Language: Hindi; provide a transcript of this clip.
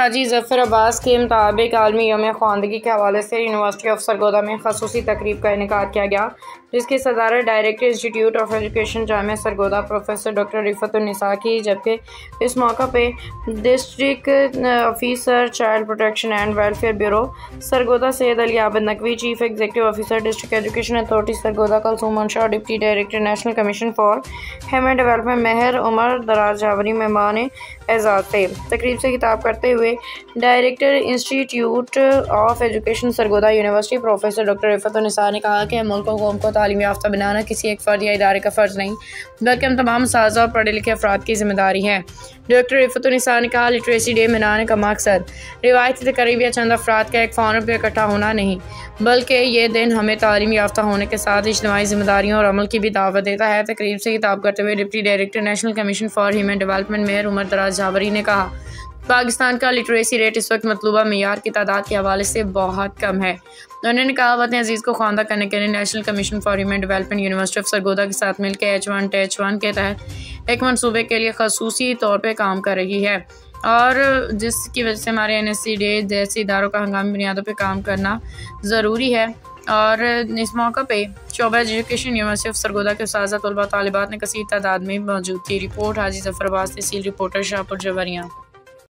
हाजी ज़फ़र अब्बास के मुताबिक आलमी यौम ख़वानदगी के हवाले से यूनिवर्सिटी ऑफ सरगोदा में ख़ुसूसी तकरीब का इनेकाद किया गया, जिसकी सदारत director institute of education Jamia Sargodha professor doctor Rifatunnisa की। जबकि इस मौका पर district officer child protection and welfare bureau Sargodha Syed Ali Abid Naqvi, chief executive officer district education authority Sargodha Kulsoom Munsha, deputy director national commission for human development Mehr Umar Daraz Jawari मेहमान एजाज़ थे। तकरीब से खिताब करते हुए director institute of education Sargodha university professor doctor Rifatunnisa ने कहा कि मुल्क और कौम को तालीम याफ्ता बनाना किसी एक फ़र्द या इदारे का फ़र्ज़ नहीं, बल्कि हम तमाम साज़ा और पढ़े लिखे अफराद की जिम्मेदारी है। डॉक्टर रिफ़तुन्निसा ने कहा, लिटरेसी डे मनाने का मकसद रिवायती तकरीब या चंद अफराद का एक फ़ोरम पर इकट्ठा होना नहीं, बल्कि ये दिन हमें तालीम याफ्ता होने के साथ इज्तिमाई जिम्मेदारियों और अमल की भी दावत देता है। तकरीब से खिताब करते हुए deputy director national commission for human development Mehr Umar Daraz Jawari ने कहा, पाकिस्तान का लिटरेसी रेट इस वक्त मतलूबा मियार की तादाद के हवाले से बहुत कम है। उन्होंने कहा, वतन अजीज़ को ख्वांदा करने के लिए national commission for human development university of Sargodha के साथ मिलकर H1 T1 के तहत एक मनसूबे के लिए खसूसी तौर पर काम कर रही है, और जिसकी वजह से हमारे NSC डे जैसे इदारों का हंगामी बुनियादों पर काम करना ज़रूरी है। और इस मौका पे शोबा एजुकेशन यूनिवर्सिटी ऑफ सरगोदा के उस्ताद तलबा तालिबात ने कसीर तादाद में मौजूद थी। रिपोर्ट हाजी ज़फ़र अब्बास, तहसील रिपोर्टर शाहपुर जवरिया।